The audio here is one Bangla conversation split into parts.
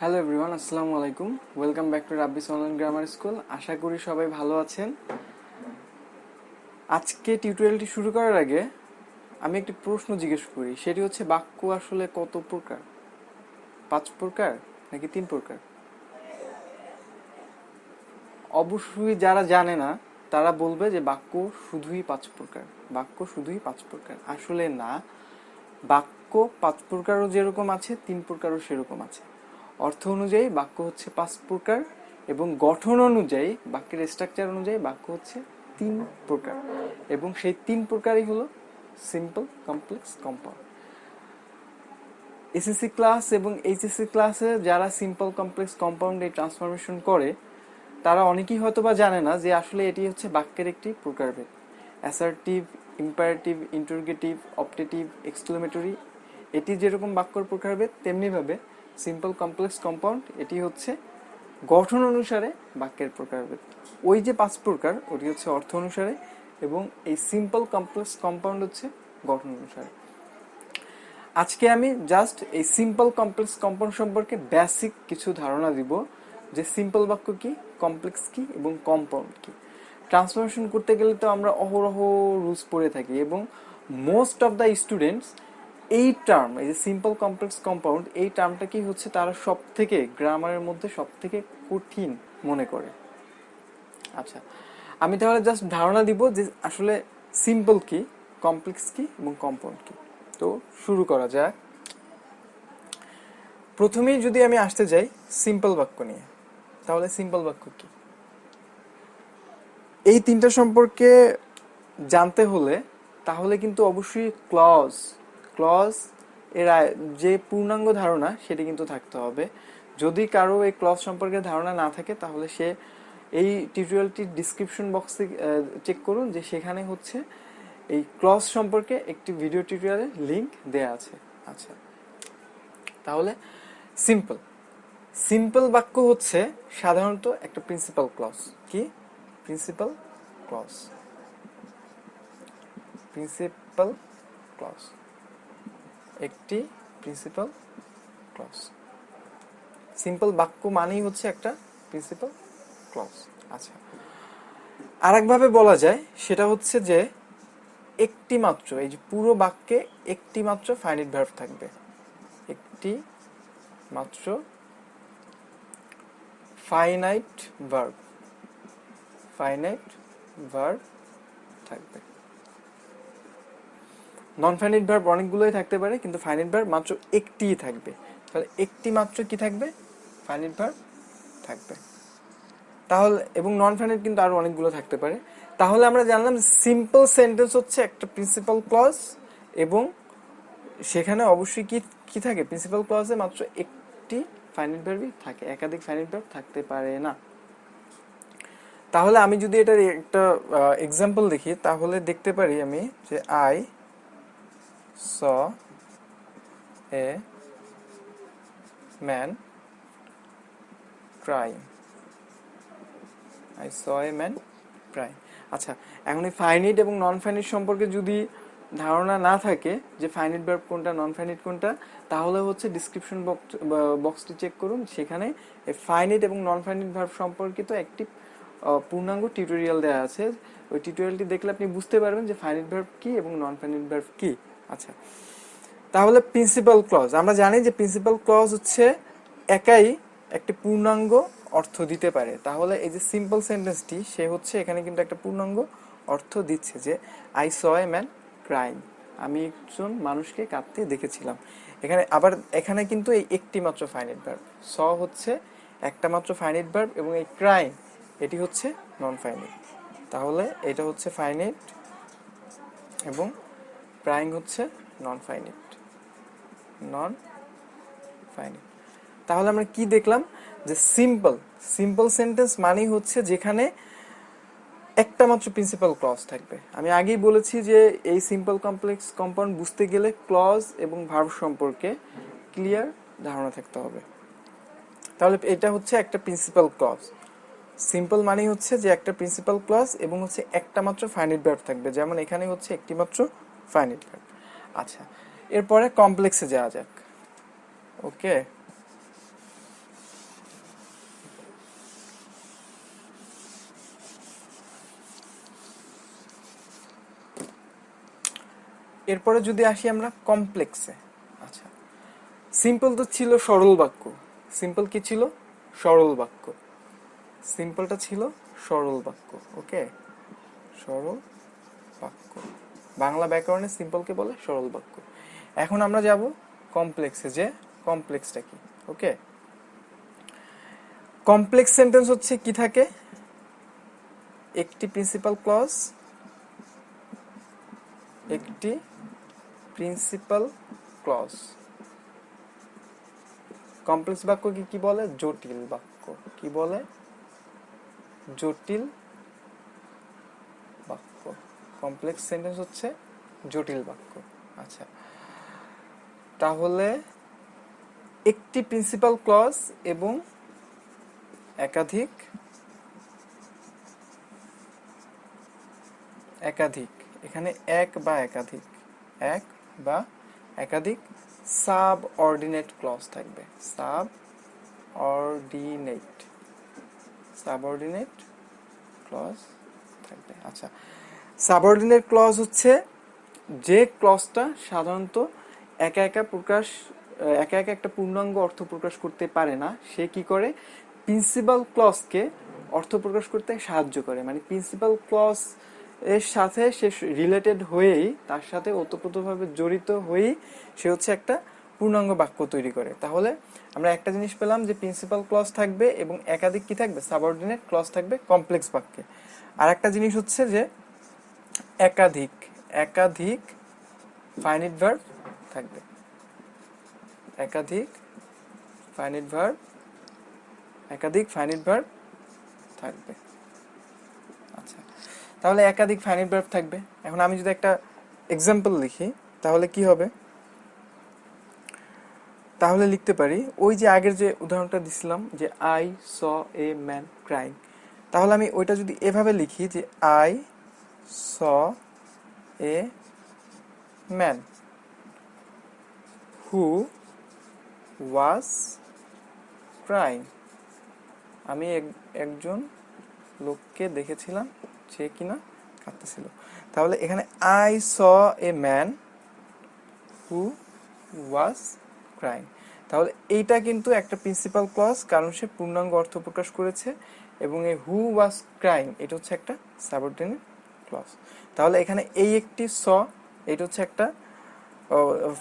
হ্যালো এভরিওয়ান, আসসালামু আলাইকুম। Welcome back to Rabbi's online grammar school. আশা করি সবাই ভালো আছেন। আজকে টিউটোরিয়ালটি শুরু করার আগে আমি একটি প্রশ্ন জিজ্ঞেস করি, সেটি হচ্ছে বাক্য আসলে কত প্রকার? 5 প্রকার নাকি 3 প্রকার? অবশ্যই যারা জানে না তারা বলবে যে বাক্য শুধুই 5 প্রকার, বাক্য শুধুই 5 প্রকার। আসলে না, বাক্য 5 প্রকারও যেরকম আছে 3 প্রকারও সেরকম আছে। অর্থ অনুযায়ী বাক্য হচ্ছে 5 প্রকার এবং গঠন অনুযায়ী, বাক্যের স্ট্রাকচার অনুযায়ী বাক্য হচ্ছে 3 প্রকার, এবং সেই 3 প্রকারই হলো simple, complex, compound. SSC class এবং এইচএসসি ক্লাসে যারা সিম্পল, কমপ্লেক্স, কম্পাউন্ড এই ট্রান্সফরমেশন করে তারা অনেকেই হয়তো বা জানে না যে আসলে এটি হচ্ছে বাক্যের একটি প্রকারভেদ। Assertive, imperative, interrogative, optative, exclamatory, এটি যেরকম বাক্যর প্রকারভেদ তেমনিভাবে সিম্পল, কমপ্লেক্স, কম্পাউন্ড এটি হচ্ছে গঠন অনুসারে বাক্যের প্রকারভেদ। ওই যে 5 প্রকার ওটি হচ্ছে অর্থ অনুসারে, এবং এই সিম্পল, কমপ্লেক্স, কম্পাউন্ড হচ্ছে গঠন অনুসারে। আজকে আমি জাস্ট এই সিম্পল, কমপ্লেক্স, কম্পাউন্ড সম্পর্কে বেসিক কিছু ধারণা দিব, যে সিম্পল বাক্য কি, কমপ্লেক্স কি এবং কম্পাউন্ড কি। ট্রান্সফরমেশন করতে গেলে তো আমরা অহরহ রুলস পড়ে থাকি, এবং মোস্ট অফ দ্য স্টুডেন্টস এই টার্ম, এই যে সিম্পল, কমপ্লেক্স, কম্পাউন্ড, এই টার্মটা কি হচ্ছে তারা সব থেকে গ্রামারের মধ্যে সব থেকে কঠিন মনে করে। আচ্ছা, আমি তাহলে জাস্ট ধারণা দিব যে আসলে সিম্পল কি, কমপ্লেক্স কি এবং কম্পাউন্ড কি। তো শুরু করা যাক। প্রথমেই যদি আমি আসতে যাই সিম্পল বাক্য নিয়ে, তাহলে সিম্পল বাক্য কি? এই তিনটা সম্পর্কে জানতে হলে তাহলে কিন্তু অবশ্যই ক্লজ ক্লজ এর যে পূর্ণাঙ্গ ধারণা সেটি কিন্তু থাকতে হবে। যদি কারো এই ক্লজ সম্পর্কে ধারণা না থাকে তাহলে সে এই টিউটোরিয়ালটির ডিসক্রিপশন বক্সে চেক করুন, যে সেখানে হচ্ছে এই ক্লজ সম্পর্কে একটি ভিডিও টিউটোরিয়ালের লিংক দেয়া আছে। আচ্ছা, তাহলে সিম্পল সিম্পল বাক্য হচ্ছে সাধারণত একটা প্রিন্সিপাল ক্লজ। কি প্রিন্সিপাল ক্লজ? প্রিন্সিপাল ক্লজ, একটি প্রিন্সিপাল ক্লজ। সিম্পল বাক্য মানেই হচ্ছে একটা প্রিন্সিপাল ক্লজ। আচ্ছা, আরেকভাবে বলা যায় সেটা হচ্ছে যে একটি মাত্র, এই যে পুরো বাক্যে একটি মাত্র ফাইনাইট ভার্ব থাকবে, একটি মাত্র ফাইনাইট ভার্ব, ফাইনাইট ভার্ব থাকবে। নন ফাইনাইট ভার্ব অনেকগুলোই থাকতে পারে, কিন্তু ফাইনাইট ভার্ব মাত্র একটিই থাকবে। তাহলে একটি মাত্র কি থাকবে? ফাইনাইট ভার্ব থাকবে। তাহলে এবং নন ফাইনাইট কিন্তু আরো অনেকগুলো থাকতে পারে। তাহলে আমরা জানলাম সিম্পল সেন্টেন্স হচ্ছে একটা প্রিন্সিপাল ক্লজ, এবং সেখানে অবশ্যই কি কি থাকে? প্রিন্সিপাল ক্লজে মাত্র একটি ফাইনাইট ভার্বই থাকে, একাধিক ফাইনাইট ভার্ব থাকতে পারে না। তাহলে আমি যদি এটার একটা এক্সাম্পল দেখি তাহলে দেখতে পারি আমি যে I saw a man crying. I saw a man crying. আচ্ছা, এখন এই ফাইনাইট এবং নন ফাইনাইট সম্পর্কে যদি ধারণা না থাকে যে ফাইনাইট ভার্ব কোনটা, নন ফাইনাইট কোনটা, তাহলে হচ্ছে ডিসক্রিপশন বক্সটি চেক করুন, সেখানে এই ফাইনাইট এবং নন ফাইনাইট ভার্ব সম্পর্কিত একটি পূর্ণাঙ্গ টিউটোরিয়াল দেওয়া আছে। ওই টিউটোরিয়ালটি দেখলে আপনি বুঝতে পারবেন যে ফাইনাইট ভার্ব কি এবং নন ফাইনাইট ভার্ব কি। আচ্ছা, তাহলে প্রিন্সিপাল ক্লজ, আমরা জানি যে প্রিন্সিপাল ক্লজ হচ্ছে একাই একটি পূর্ণাঙ্গ অর্থ দিতে পারে। তাহলে এই যে সিম্পল সেন্টেন্সটি, সে হচ্ছে এখানে কিন্তু একটা পূর্ণাঙ্গ অর্থ দিচ্ছে, যে I saw a man crying, আমি একজন মানুষকে কাঁদতে দেখেছিলাম। এখানে আবার এখানে কিন্তু এই একটি মাত্র ফাইনাইট ভার্ব, স হচ্ছে একটা মাত্র ফাইনাইট ভার্ব, এবং এই ক্রাইং এটি হচ্ছে নন ফাইনাইট। তাহলে এটা হচ্ছে ফাইনাইট এবং ক্রাইং হচ্ছে নন ফাইনাইট, নন ফাইনাইট। তাহলে আমরা কি দেখলাম? যে সিম্পল সিম্পল সেন্টেন্স মানেই হচ্ছে যেখানে একটা মাত্র প্রিন্সিপাল ক্লজ থাকবে। আমি আগেই বলেছি যে এই সিম্পল, কমপ্লেক্স, কম্পাউন্ড বুঝতে গেলে ক্লজ এবং ভার্ব সম্পর্কে ক্লিয়ার ধারণা থাকতে হবে। তাহলে এটা হচ্ছে একটা প্রিন্সিপাল ক্লজ। সিম্পল মানেই হচ্ছে যে একটা প্রিন্সিপাল ক্লজ এবং হচ্ছে একটা মাত্র ফাইনাইট ভার্ব থাকবে, যেমন এখানে হচ্ছে একটি মাত্র ফাইনাইট ভার্ব। আচ্ছা, এরপরে কমপ্লেক্সে যাওয়া যাক। ওকে, এরপরে যদি আসি আমরা কমপ্লেক্সে। আচ্ছা, সিম্পল তো ছিল সরল বাক্য। সিম্পল কি ছিল? সরল বাক্য। সিম্পলটা ছিল সরল বাক্য। ওকে, সরল বাক্য। বাংলা ব্যাকরণে সিম্পলকে বলে সরল বাক্য। এখন আমরা যাব কমপ্লেক্সে, যে কমপ্লেক্সটা কি। ওকে, কমপ্লেক্স সেন্টেন্স হচ্ছে কি থাকে? একটি প্রিন্সিপাল ক্লজ, একটি প্রিন্সিপাল ক্লজ। কমপ্লেক্স বাক্য কি বলে? জটিল বাক্য। কি বলে? জটিল বাক্য। কমপ্লেক্স সেন্টেন্স হচ্ছে জটিল বাক্য। আচ্ছা, তাহলে একটি প্রিন্সিপাল ক্লজ এবং একাধিক একাধিক এখানে এক বা একাধিক সাব অর্ডিনেট ক্লজ থাকবে। সাবঅর্ডিনেট ক্লজ থাকবে। আচ্ছা, সাবঅর্ডিনেট ক্লজ হচ্ছে যে ক্লজটা সাধারণত একা একা একটা পূর্ণাঙ্গ অর্থ প্রকাশ করতে পারে না, সে কি করে? প্রিন্সিপাল ক্লজকে অর্থ প্রকাশ করতে সাহায্য করে। মানে প্রিন্সিপাল ক্লজ এর সাথে সে রিলেটেড হয়েই, তার সাথে ওতপ্রোতভাবে জড়িত হয়েই সে হচ্ছে একটা পূর্ণাঙ্গ বাক্য তৈরি করে। তাহলে আমরা একটা জিনিস পেলাম যে প্রিন্সিপাল ক্লজ থাকবে এবং একাধিক কি থাকবে? সাবঅর্ডিনেট ক্লজ থাকবে কমপ্লেক্স বাক্যে। আর একটা জিনিস হচ্ছে যে একাধিক একাধিক ফাইনিট ভার্ব থাকবে। একাধিক ফাইনিট ভার্ব থাকবে। আচ্ছা, তাহলে একাধিক ফাইনিট ভার্ব থাকবে। এখন আমি যদি একটা এক্সাম্পল লিখি তাহলে কি হবে? তাহলে লিখতে পারি ওই যে আগের যে উদাহরণটা দিছিলাম যে I saw a man crying. তাহলে আমি ওইটা যদি এভাবে লিখি যে I saw a man who was crying. আমি একজন লোককে দেখেছিলাম যে কিনা কাঁদতেছিল। তাহলে এখানে I saw a man who was crying. তাহলে এইটা কিন্তু একটা প্রিন্সিপাল ক্লজ, কারণ সে পূর্ণাঙ্গ অর্থ প্রকাশ করেছে। এবং এই হু ওয়াজ ক্রাইং এটা হচ্ছে একটা সাবঅর্ডিনেট ক্লজ। তাহলে এখানে এই একটি এটা হচ্ছে একটা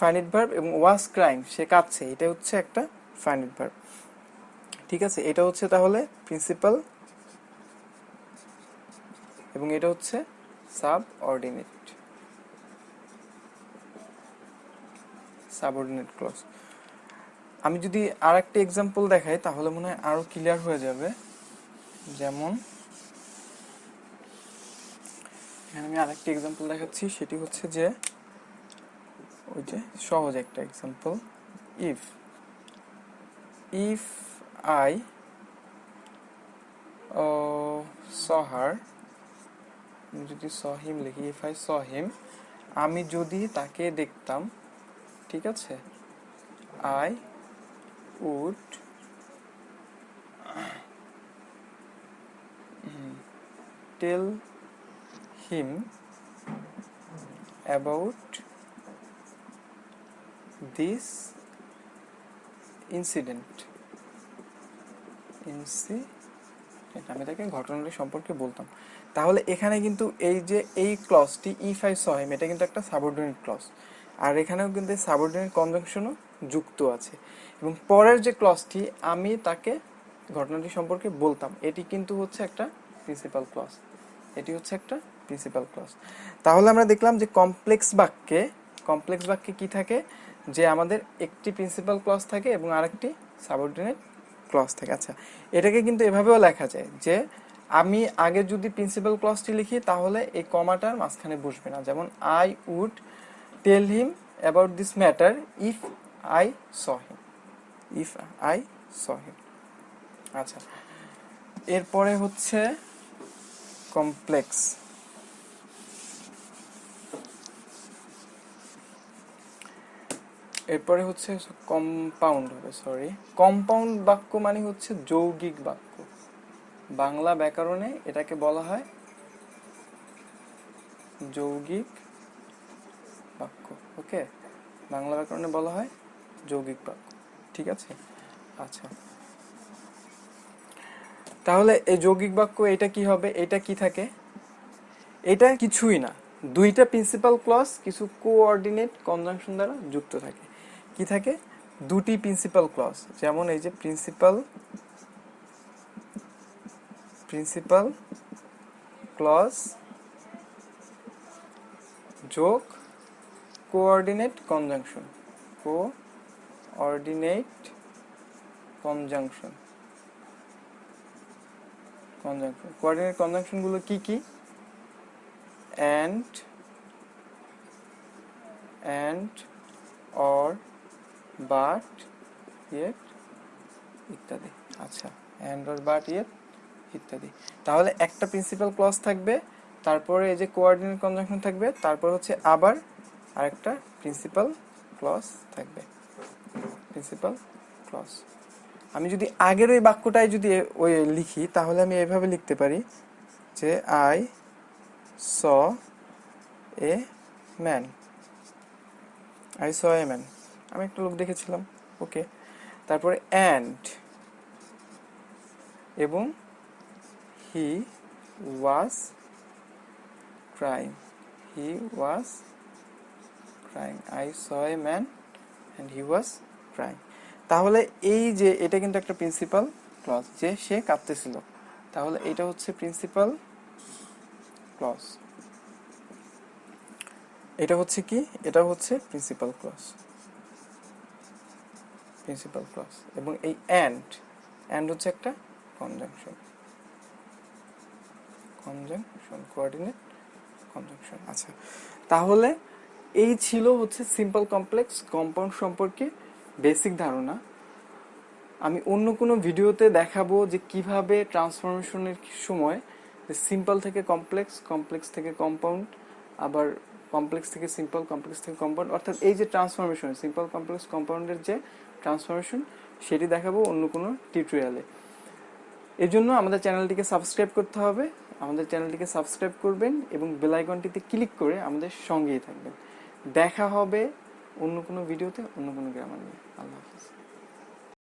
ফাইনিট ভার্ব, এবং ওয়াজ ক্রাইং সে কাঁদছে, এটা হচ্ছে একটা ফাইনিট ভার্ব। ঠিক আছে, এটা হচ্ছে তাহলে প্রিন্সিপাল এবং এটা হচ্ছে সাবঅর্ডিনেট ক্লজ। আমি যদি আর একটা এক্সাম্পল দেখাই তাহলে মনে হয় আরো ক্লিয়ার হয়ে যাবে। যেমন আমি আর একটা এক্সাম্পল দেখাচ্ছি, সেটি হচ্ছে যে ওই যে সহজ একটা example, if I saw her, যদি saw him লিখি, if I saw him, আমি যদি তাকে দেখতাম, ঠিক আছে, I would tell him about this incident. আমি তাকে ঘটনাটি সম্পর্কে বলতাম। তাহলে এখানে কিন্তু এই যে এই ক্লজটি ইফ আই স হিম, এটা কিন্তু একটা সাবঅর্ডিনেট ক্লজ। আর এখানেও কিন্তু সাবঅর্ডিনেট কনজাংশনও যুক্ত আছে। এবং পরের যে ক্লজটি আমি তাকে ঘটনাটি সম্পর্কে বলতাম, এটি কিন্তু হচ্ছে একটা প্রিন্সিপাল ক্লজ। তাহলে আমরা দেখলাম যে কমপ্লেক্স বাক্যে কি থাকে? যে আমাদের একটি প্রিন্সিপাল ক্লজ থাকে এবং আরেকটি সাবঅর্ডিনেট ক্লজ থাকে। আচ্ছা, এটাকে কিন্তু এভাবেও লেখা যায় যে আমি আগে যদি প্রিন্সিপাল ক্লজটি লিখি তাহলে এই কমাটার মাঝখানে বসবে না। যেমন I would tell him about this matter if I saw him. আচ্ছা, এরপরে হচ্ছে কমপ্লেক্স। এরপরে হচ্ছে কম্পাউন্ড বাক্য মানে হচ্ছে যৌগিক বাক্য। বাংলা ব্যাকরণে এটাকে বলা হয় যৌগিক বাক্য। ওকে, বাংলা ব্যাকরণে বলা হয় যৌগিক বাক্য। ঠিক আছে, আচ্ছা তাহলে এই যৌগিক বাক্য এটা কি হবে, এটা কি থাকে, এটা কিছুই না, দুইটা প্রিন্সিপাল ক্লজ কিছু কোঅর্ডিনেট কনজাংশন দ্বারা যুক্ত থাকে। কি থাকে, দুটি প্রিন্সিপাল ক্লজ, যেমন এই যে প্রিন্সিপাল ক্লজ যোগ coordinate conjunction, coordinate conjunction coordinate conjunction গুলো কি কি, and or but yet ইত্যাদি। আচ্ছা, and or but yet ইত্যাদি। তাহলে একটা প্রিন্সিপাল ক্লজ থাকবে, তারপরে এই যে কোঅর্ডিনেট কনজাংশন থাকবে, তারপর হচ্ছে আবার আরেকটা প্রিন্সিপাল ক্লজ থাকবে, প্রিন্সিপাল ক্লজ। আমি যদি আগের ওই বাক্যটাই যদি ওই লিখি, তাহলে আমি এভাবে লিখতে পারি যে I saw a man, I saw a man, আমি একটা লোক দেখেছিলাম। ওকে, তারপরে and এবং he was crying, he was crying, I saw a man and he was crying। তাহলে এই যে এটা কিন্তু একটা প্রিন্সিপাল ক্লজ, যে সে কাঁদতেছিল, তাহলে এটা হচ্ছে প্রিন্সিপাল ক্লজ। এটা হচ্ছে কি, এটা হচ্ছে প্রিন্সিপাল ক্লজ, প্রিন্সিপাল ক্লজ। এবং এই and হচ্ছে একটা কনজাংশন, কোঅর্ডিনেট কনজাংশন। আচ্ছা, তাহলে এই ছিল হচ্ছে সিম্পল কমপ্লেক্স কম্পাউন্ড সম্পর্কে বেসিক ধারণা। আমি অন্য কোনো ভিডিওতে দেখাবো যে কিভাবে ট্রান্সফরমেশনের সময় সিম্পল থেকে কমপ্লেক্স, কমপ্লেক্স থেকে কম্পাউন্ড, আবার কমপ্লেক্স থেকে সিম্পল, কমপ্লেক্স থেকে কম্পাউন্ড, অর্থাৎ এই যে ট্রান্সফরমেশন সিম্পল কমপ্লেক্স কম্পাউন্ডের যে ট্রান্সফরমেশন, সেটি দেখাবো অন্য কোনো টিউটোরিয়ালে। এর জন্য আমাদের চ্যানেলটিকে সাবস্ক্রাইব করতে হবে, আমাদের চ্যানেলটিকে সাবস্ক্রাইব করবেন এবং বেল আইকনটিতে ক্লিক করে আমাদের সঙ্গেই থাকবেন। দেখা হবে অন্য কোনো ভিডিওতে অন্য কোনো গ্রামার নিয়ে। আল্লাহ হাফেজ।